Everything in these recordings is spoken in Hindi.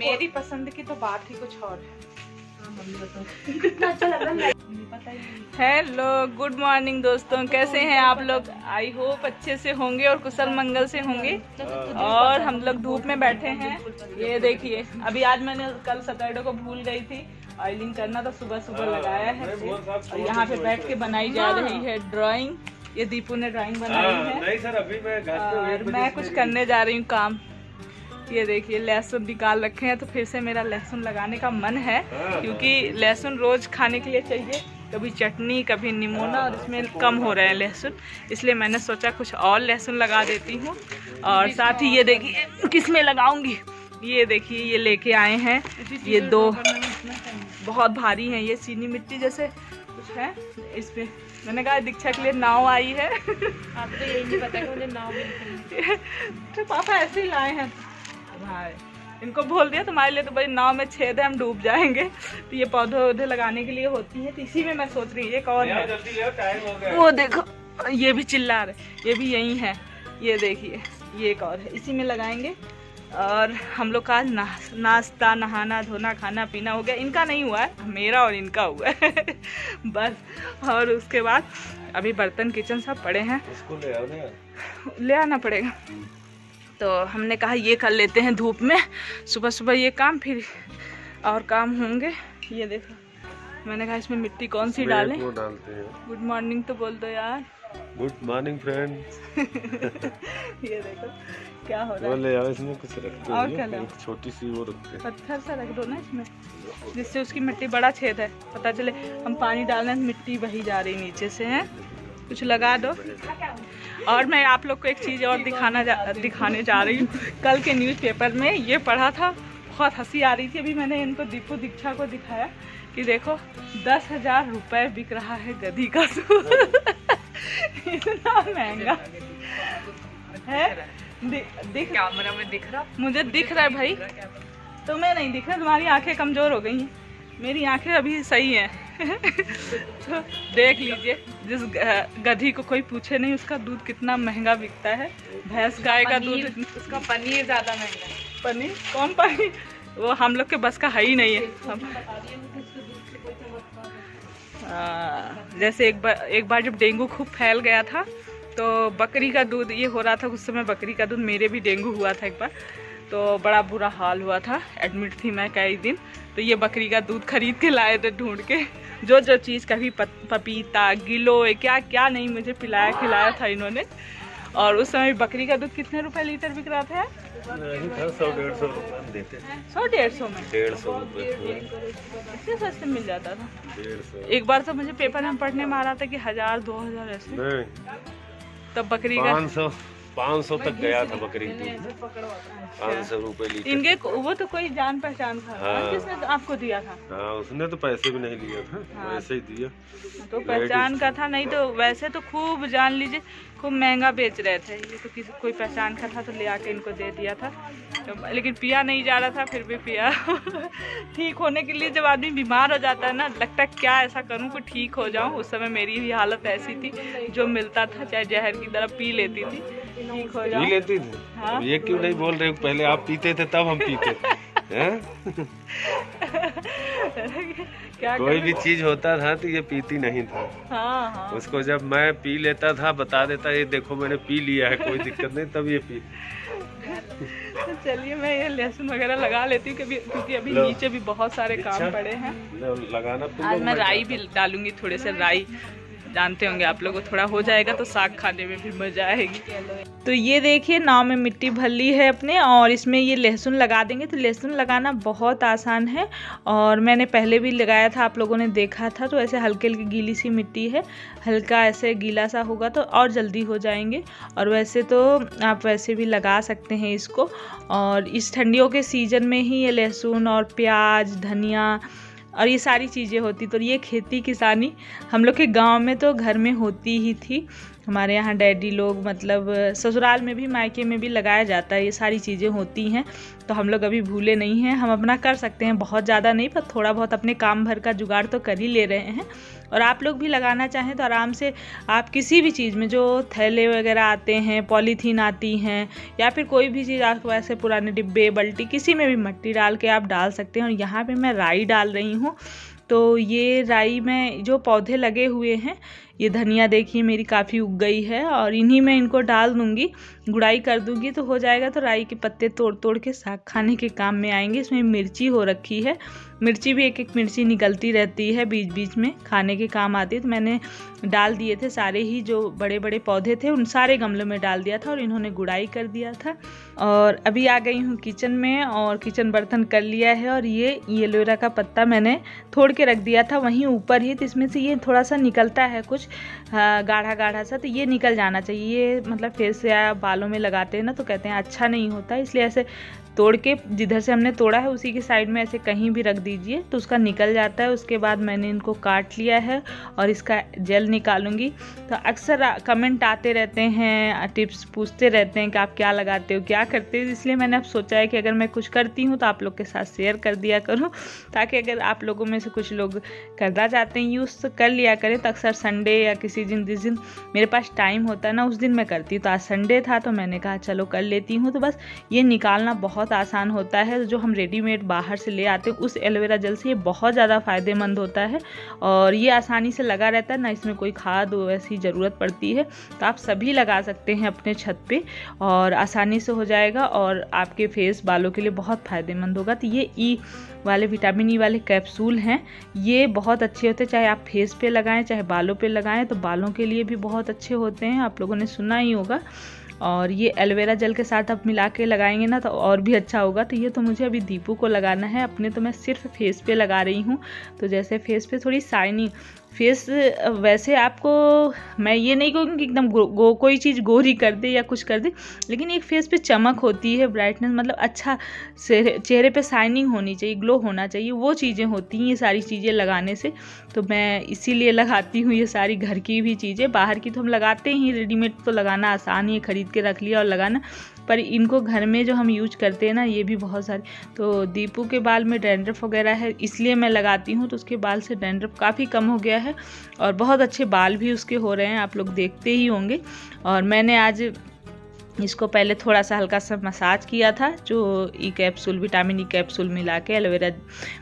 मेरी पसंद की तो बात ही कुछ और है। हेलो, गुड मॉर्निंग दोस्तों, कैसे हैं आप लोग? आई होप अच्छे से होंगे और कुशल मंगल से होंगे। और हम लोग धूप में बैठे हैं। ये देखिए, अभी आज मैंने कल सैटरडे को भूल गई थी ऑयलिंग करना, तो सुबह सुबह लगाया है। और यहाँ पे बैठ के बनाई जा रही है ड्राइंग। ये दीपू ने ड्राइंग बनाई है। नहीं सर, अभी मैं कुछ करने जा रही हूँ काम। ये देखिए, लहसुन निकाल रखे हैं, तो फिर से मेरा लहसुन लगाने का मन है, क्योंकि लहसुन रोज खाने के लिए चाहिए। कभी चटनी, कभी निमोना, और इसमें कम हो रहा है लहसुन, इसलिए मैंने सोचा कुछ और लहसुन लगा देती हूँ। और साथ ही ये देखिए किस में लगाऊंगी। ये देखिए, ये लेके आए हैं, ये दो बहुत भारी हैं, ये चीनी मिट्टी जैसे कुछ है इसमें। मैंने कहा दीक्षा के लिए नाव आई है। आपको यही नहीं पता कि मुझे नाव मिलती। तो पापा ऐसे ही लाए हैं भाई, इनको बोल दिया तुम्हारे लिए तो बड़ी नाव में छेद है, हम डूब जाएंगे। तो ये पौधे वौधे लगाने के लिए होती है, तो इसी में मैं सोच रही हूँ। एक और है, वो देखो, ये भी चिल्ला रहे, ये भी यही है। ये देखिए, ये एक और है, इसी में लगाएंगे। और हम लोग का नाश्ता, नहाना धोना, खाना पीना हो गया। इनका नहीं हुआ है, मेरा और इनका हुआ है बस। और उसके बाद अभी बर्तन किचन सब पड़े हैं, ले आना पड़ेगा। तो हमने कहा ये कर लेते हैं धूप में, सुबह सुबह ये काम, फिर और काम होंगे। ये देखो, मैंने कहा इसमें मिट्टी कौन सी डालें। गुड मॉर्निंग तो बोल दो यार। Good morning friends. ये देखो क्या हो रहा है। यार इसमें कुछ रखते हैं, और क्या लो, छोटी सी वो रखते हैं, पत्थर सा रख दो ना इसमें, जिससे उसकी मिट्टी बड़ा छेद है, पता चले हम पानी डालने मिट्टी बही जा रही नीचे से है। कुछ लगा दो। और मैं आप लोग को एक चीज़ और दिखाने जा रही हूँ। कल के न्यूज़पेपर में ये पढ़ा था, बहुत हंसी आ रही थी। अभी मैंने इनको दीक्षा को दिखाया कि देखो 10,000 रुपये बिक रहा है गधी का दूध। इतना महंगा है। दिख कैमरा में दिख रहा, मुझे दिख रहा है भाई, तुम्हें नहीं दिख रहा, तुम्हारी आंखें कमज़ोर हो गई हैं, मेरी आंखें अभी सही हैं। तो देख लीजिए, जिस गधी को कोई पूछे नहीं उसका दूध कितना महंगा बिकता है। भैंस गाय का दूध, उसका पनीर ज़्यादा महंगा है। पनीर कौन पनीर, वो हम लोग के बस का है ही नहीं है। हम जैसे एक बार जब डेंगू खूब फैल गया था, तो बकरी का दूध ये हो रहा था, उस समय बकरी का दूध, मेरे भी डेंगू हुआ था एक बार, तो बड़ा बुरा हाल हुआ था, एडमिट थी मैं कई दिन। तो ये बकरी का दूध खरीद के लाए थे ढूंढ के, जो चीज़, कभी पपीता, गिलोय, क्या क्या नहीं मुझे खिलाया था इन्होंने। और उस समय बकरी का दूध कितने रुपए लीटर बिक रहा था? 100-150 रुपये देते हैं। 100-150 में 150 रुपये इतने सस्ते मिल जाता था। 150। एक बार तो मुझे पेपर में पढ़ने में आ रहा था कि 1000-2000 ऐसे। तब बकरी का 500 तक गया था बकरी दूध, 500 रुपए लीटर। इनके वो तो कोई जान पहचान था। हाँ। किसने आपको दिया था? हाँ, उसने तो पैसे भी नहीं लिया था। हाँ। वैसे ही दिया, तो पहचान का था, नहीं तो वैसे तो खूब जान लीजिए खूब महंगा बेच रहे थे। ये तो किसी कोई पहचान का था, तो ले आके इनको दे दिया था। तो लेकिन पिया नहीं जा रहा था, फिर भी पिया। ठीक होने के लिए जब आदमी बीमार हो जाता है ना, लगता है क्या ऐसा करूँ कि ठीक हो जाऊँ। उस समय मेरी भी हालत ऐसी थी, जो मिलता था चाहे जहर की तरह पी लेती थी, ठीक हो जाऊँ। पी लेती थी। हाँ? ये क्यों नहीं बोल रहे, पहले आप पीते थे तब हम पीते। क्या कोई भी चीज होता था तो ये पीती नहीं था। हाँ, हाँ। उसको जब मैं पी लेता था, बता देता ये देखो मैंने पी लिया है, कोई दिक्कत नहीं, तब ये पी। तो चलिए मैं ये लहसुन वगैरह लगा लेती हूँ, क्योंकि अभी नीचे भी बहुत सारे काम पड़े हैं। लगाना आज मैं राई भी डालूंगी, थोड़े से राई, जानते होंगे आप लोगों को, थोड़ा हो जाएगा तो साग खाने में भी मजा आएगी। तो ये देखिए, नाव में मिट्टी भर ली है अपने, और इसमें ये लहसुन लगा देंगे। तो लहसुन लगाना बहुत आसान है, और मैंने पहले भी लगाया था, आप लोगों ने देखा था। तो ऐसे हल्की हल्की गीली सी मिट्टी है, हल्का ऐसे गीला सा होगा तो और जल्दी हो जाएंगे। और वैसे तो आप वैसे भी लगा सकते हैं इसको। और इस ठंडियों के सीज़न में ही ये लहसुन और प्याज, धनिया और ये सारी चीज़ें होती। तो ये खेती किसानी हम लोग के गांव में तो घर में होती ही थी। हमारे यहाँ डैडी लोग, मतलब ससुराल में भी, मायके में भी लगाया जाता है, ये सारी चीज़ें होती हैं। तो हम लोग अभी भूले नहीं हैं, हम अपना कर सकते हैं, बहुत ज़्यादा नहीं, पर थोड़ा बहुत अपने काम भर का जुगाड़ तो कर ही ले रहे हैं। और आप लोग भी लगाना चाहें तो आराम से आप किसी भी चीज़ में, जो थैले वगैरह आते हैं, पॉलीथीन आती हैं, या फिर कोई भी चीज़ आपके वैसे पुराने डिब्बे, बाल्टी, किसी में भी मिट्टी डाल के आप डाल सकते हैं। और यहाँ पे मैं राई डाल रही हूँ। तो ये राई में जो पौधे लगे हुए हैं, ये धनिया देखिए मेरी काफ़ी उग गई है, और इन्हीं में इनको डाल दूँगी, गुड़ाई कर दूँगी तो हो जाएगा। तो राई के पत्ते तोड़ तोड़ के साग खाने के काम में आएंगे। इसमें मिर्ची हो रखी है, मिर्ची भी एक एक मिर्ची निकलती रहती है, बीच बीच में खाने के काम आती है। तो मैंने डाल दिए थे सारे ही, जो बड़े बड़े पौधे थे उन सारे गमलों में डाल दिया था, और इन्होंने गुड़ाई कर दिया था। और अभी आ गई हूँ किचन में, और किचन बर्तन कर लिया है। और ये एलोवेरा का पत्ता मैंने तोड़ के रख दिया था वहीं ऊपर ही, तो इसमें से ये थोड़ा सा निकलता है कुछ गाढ़ा गाढ़ा सा, तो ये निकल जाना चाहिए। ये मतलब फेस या बालों में लगाते हैं ना तो कहते हैं अच्छा नहीं होता, इसलिए ऐसे तोड़ के जिधर से हमने तोड़ा है उसी की साइड में ऐसे कहीं भी रख दीजिए तो उसका निकल जाता है। उसके बाद मैंने इनको काट लिया है और इसका जेल निकालूंगी। तो अक्सर कमेंट आते रहते हैं, टिप्स पूछते रहते हैं कि आप क्या लगाते हो, क्या करते हो, इसलिए मैंने अब सोचा है कि अगर मैं कुछ करती हूँ तो आप लोग के साथ शेयर कर दिया करूँ, ताकि अगर आप लोगों में से कुछ लोग करना चाहते हैं यूज़ तो कर लिया करें। तो अक्सर संडे या किसी दिन जिस दिन मेरे पास टाइम होता है ना उस दिन मैं करती हूँ। तो आज संडे था तो मैंने कहा चलो कर लेती हूँ। तो बस ये निकालना बहुत आसान होता है। जो हम रेडीमेड बाहर से ले आते हैं उस एलोवेरा जेल से ये बहुत ज़्यादा फ़ायदेमंद होता है, और ये आसानी से लगा रहता है ना, इसमें कोई खाद वैसी ज़रूरत पड़ती है। तो आप सभी लगा सकते हैं अपने छत पे और आसानी से हो जाएगा, और आपके फेस बालों के लिए बहुत फ़ायदेमंद होगा। तो ये ई वाले विटामिन ई वाले कैप्सूल हैं, ये बहुत अच्छे होते हैं, चाहे आप फेस पे लगाएं चाहे बालों पे लगाएं, तो बालों के लिए भी बहुत अच्छे होते हैं, आप लोगों ने सुना ही होगा। और ये एलोवेरा जेल के साथ आप मिला के लगाएंगे ना तो और भी अच्छा होगा। तो ये तो मुझे अभी दीपू को लगाना है, अपने तो मैं सिर्फ फेस पे लगा रही हूँ। तो जैसे फेस पे थोड़ी शाइनिंग, फेस वैसे आपको मैं ये नहीं कहूँगी कि एकदम कोई चीज़ गोरी कर दे या कुछ कर दे, लेकिन एक फेस पे चमक होती है, ब्राइटनेस, मतलब अच्छा चेहरे पे शाइनिंग होनी चाहिए, ग्लो होना चाहिए, वो चीज़ें होती हैं ये सारी चीज़ें लगाने से। तो मैं इसीलिए लगाती हूँ ये सारी घर की भी चीज़ें। बाहर की तो हम लगाते ही, रेडीमेड तो लगाना आसान ही है, ख़रीद के रख लिया और लगाना, पर इनको घर में जो हम यूज करते हैं ना ये भी बहुत सारे। तो दीपू के बाल में डैंड्रफ वगैरह है इसलिए मैं लगाती हूँ, तो उसके बाल से डैंड्रफ काफ़ी कम हो गया है और बहुत अच्छे बाल भी उसके हो रहे हैं, आप लोग देखते ही होंगे। और मैंने आज इसको पहले थोड़ा सा हल्का सा मसाज किया था, जो E capsule, vitamin E capsule मिला के एलोवेरा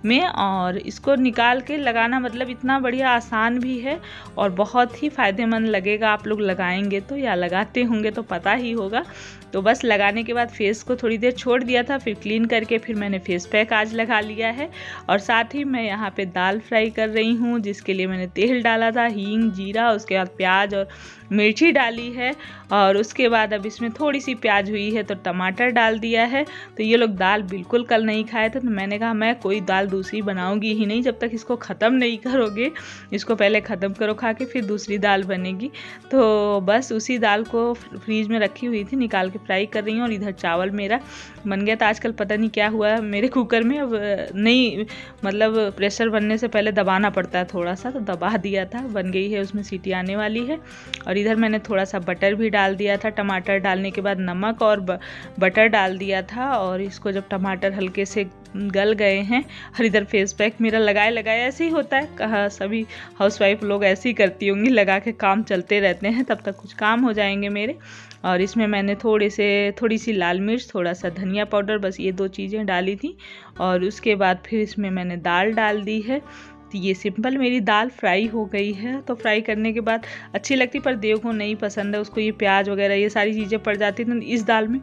में, और इसको निकाल के लगाना मतलब इतना बढ़िया आसान भी है और बहुत ही फ़ायदेमंद लगेगा। आप लोग लगाएंगे तो या लगाते होंगे तो पता ही होगा। तो बस लगाने के बाद फेस को थोड़ी देर छोड़ दिया था, फिर क्लीन करके फिर मैंने फेस पैक आज लगा लिया है। और साथ ही मैं यहाँ पे दाल फ्राई कर रही हूँ, जिसके लिए मैंने तेल डाला था, हींग, जीरा, उसके बाद प्याज और मिर्ची डाली है, और उसके बाद अब इसमें थोड़ी सी प्याज हुई है तो टमाटर डाल दिया है। तो ये लोग दाल बिल्कुल कल नहीं खाए थे, तो मैंने कहा मैं कोई दाल दूसरी बनाऊंगी ही नहीं जब तक इसको ख़त्म नहीं करोगे, इसको पहले ख़त्म करो खा के फिर दूसरी दाल बनेगी। तो बस उसी दाल को फ्रीज में रखी हुई थी, निकाल के फ्राई कर रही हूँ। और इधर चावल मेरा बन गया था। आजकल पता नहीं क्या हुआ है मेरे कुकर में, अब नहीं, मतलब प्रेशर बनने से पहले दबाना पड़ता है थोड़ा सा, तो दबा दिया था, बन गई है, उसमें सीटी आने वाली है। और इधर मैंने थोड़ा सा बटर भी डाल दिया था, टमाटर डालने के बाद नमक और बटर डाल दिया था। और इसको जब टमाटर हल्के से गल गए हैं, और इधर फेस पैक मेरा लगाए लगाए ऐसे ही होता है, कहा सभी हाउसवाइफ लोग ऐसे ही करती होंगी, लगा के काम चलते रहते हैं, तब तक कुछ काम हो जाएंगे मेरे। और इसमें मैंने थोड़ी सी लाल मिर्च, थोड़ा सा धनिया पाउडर, बस ये 2 चीज़ें डाली थी। और उसके बाद फिर इसमें मैंने दाल डाल दी है। तो ये सिंपल मेरी दाल फ्राई हो गई है। तो फ्राई करने के बाद अच्छी लगती, पर देव को नहीं पसंद है, उसको ये प्याज वगैरह ये सारी चीज़ें पड़ जाती हैं इस दाल में,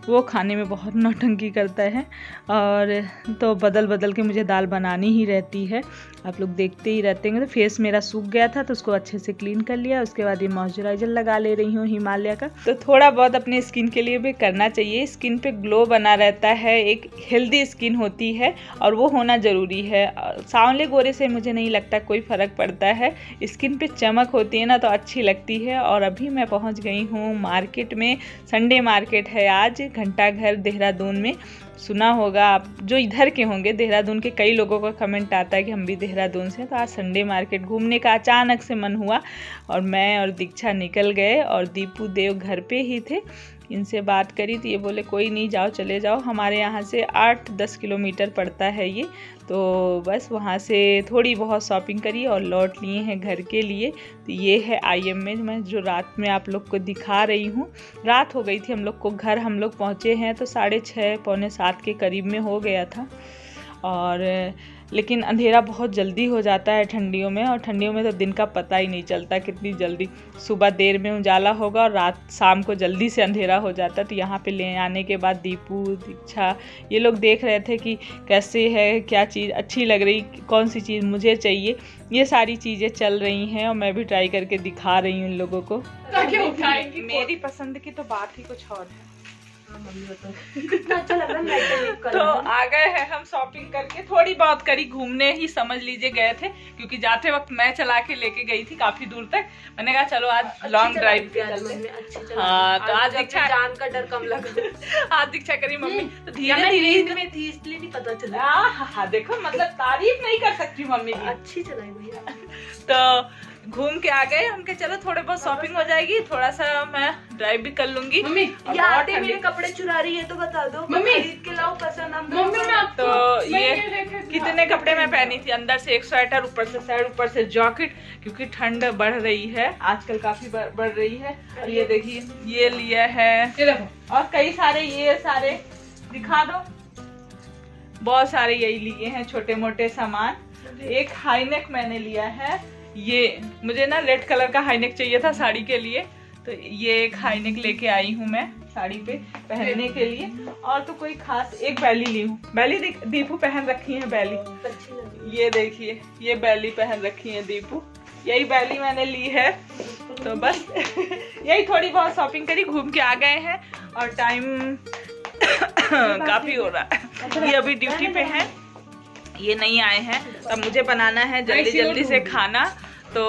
वो खाने में बहुत नौटंकी करता है। और तो बदल बदल के मुझे दाल बनानी ही रहती है, आप लोग देखते ही रहते हैं। तो फेस मेरा सूख गया था तो उसको अच्छे से क्लीन कर लिया। उसके बाद ये मॉइस्चराइजर लगा ले रही हूँ हिमालय का। तो थोड़ा बहुत अपने स्किन के लिए भी करना चाहिए, स्किन पे ग्लो बना रहता है, एक हेल्दी स्किन होती है और वो होना ज़रूरी है। सांवले गोरे से मुझे नहीं लगता कोई फ़र्क पड़ता है, स्किन पे चमक होती है ना तो अच्छी लगती है। और अभी मैं पहुँच गई हूँ मार्केट में, संडे मार्केट है आज, घंटा घर देहरादून में। सुना होगा आप जो इधर के होंगे, देहरादून के कई लोगों का कमेंट आता है कि हम भी देहरादून से। तो आज संडे मार्केट घूमने का अचानक से मन हुआ और मैं और दीक्षा निकल गए और दीपू देव घर पे ही थे। इनसे बात करी तो ये बोले कोई नहीं, जाओ चले जाओ। हमारे यहाँ से 8-10 किलोमीटर पड़ता है ये, तो बस वहाँ से थोड़ी बहुत शॉपिंग करी और लौट लिए हैं घर के लिए। तो ये है IMA मैं जो रात में आप लोग को दिखा रही हूँ। रात हो गई थी हम लोग को, घर हम लोग पहुँचे हैं तो 6:30 पौने 7 के करीब में हो गया था। और लेकिन अंधेरा बहुत जल्दी हो जाता है ठंडियों में, और ठंडियों में तो दिन का पता ही नहीं चलता कितनी जल्दी सुबह देर में उजाला होगा और रात शाम को जल्दी से अंधेरा हो जाता है। तो यहाँ पे ले आने के बाद दीपू दीक्षा ये लोग देख रहे थे कि कैसे है, क्या चीज़ अच्छी लग रही, कौन सी चीज़ मुझे चाहिए, ये सारी चीज़ें चल रही हैं और मैं भी ट्राई करके दिखा रही हूँ इन लोगों को। मेरी पसंद की तो बात ही कुछ और है। कितना अच्छा लग रहा है। तो आ गए हैं हम शॉपिंग करके, थोड़ी बहुत करी, घूमने ही समझ लीजिए गए थे क्योंकि जाते वक्त मैं चला के लेके गई थी काफी दूर तक। मैंने कहा चलो आज लॉन्ग ड्राइव पे चलते हैं। हाँ तो आज दीक्षा जान का डर कम लगा। आज दीक्षा करी मम्मी तो धीरे धीरे में थी इसलिए नहीं पता चला। हाँ देखो मतलब तारीफ नहीं कर सकती मम्मी की, अच्छी चलाई भैया। तो घूम के आ गए हम के चलो थोड़े बहुत शॉपिंग हो जाएगी, थोड़ा सा मैं ड्राइव भी कर लूंगी। मम्मी याद है मेरे कपड़े चुरा रही है तो बता दो, मम्मी खरीद के लाओ पसंद हम। मम्मी तो ये कितने कपड़े मैं पहनी थी, अंदर से एक स्वेटर, ऊपर से शर्ट, ऊपर से जैकेट, क्योंकि ठंड बढ़ रही है आजकल, काफी बढ़ रही है। और ये देखिए ये लिया है और कई सारे ये सारे दिखा दो, बहुत सारे यही लिए हैं छोटे मोटे सामान। एक हाईनेक मैंने लिया है, ये मुझे ना रेड कलर का हाईनेक चाहिए था साड़ी के लिए, तो ये एक हाईनेक लेके आई हूँ मैं साड़ी पे पहनने के लिए। और तो कोई खास, एक बैली ली हूँ, बैली दीपू पहन रखी है बैली, ये देखिए ये बैली पहन रखी है दीपू, यही बैली मैंने ली है। तो बस यही थोड़ी बहुत शॉपिंग करी, घूम के आ गए हैं और टाइम काफी हो रहा है। ये अभी ड्यूटी पे है, ये नहीं आए हैं, तो मुझे बनाना है जल्दी से खाना। तो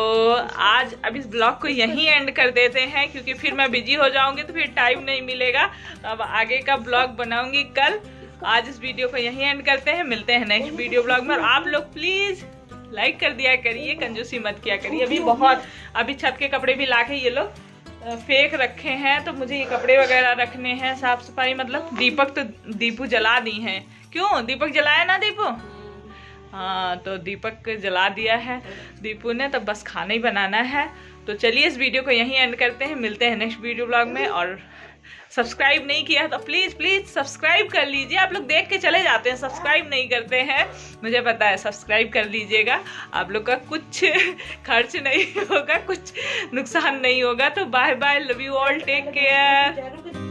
आज अब इस ब्लॉग को यहीं एंड कर देते हैं क्योंकि फिर मैं बिजी हो जाऊंगी तो फिर टाइम नहीं मिलेगा। अब आगे का ब्लॉग बनाऊंगी कल। आज इस वीडियो को यहीं एंड करते हैं, मिलते हैं नेक्स्ट वीडियो ब्लॉग में। और आप लोग प्लीज लाइक कर दिया करिए, कंजूसी मत किया करिए। अभी छत के कपड़े भी लाके ये लोग फेंक रखे हैं, तो मुझे ये कपड़े वगैरह रखने हैं, साफ सफाई, मतलब दीपक तो दीपू जला दी हैं। क्यों दीपक जलाया ना दीपू? हाँ तो दीपक जला दिया है दीपू ने, तो बस खाना ही बनाना है। तो चलिए इस वीडियो को यहीं एंड करते हैं, मिलते हैं नेक्स्ट वीडियो ब्लॉग में। और सब्सक्राइब नहीं किया तो प्लीज सब्सक्राइब कर लीजिए। आप लोग देख के चले जाते हैं, सब्सक्राइब नहीं करते हैं, मुझे पता है, सब्सक्राइब कर लीजिएगा। आप लोग का कुछ खर्च नहीं होगा, कुछ नुकसान नहीं होगा। तो bye bye, love you all, take care.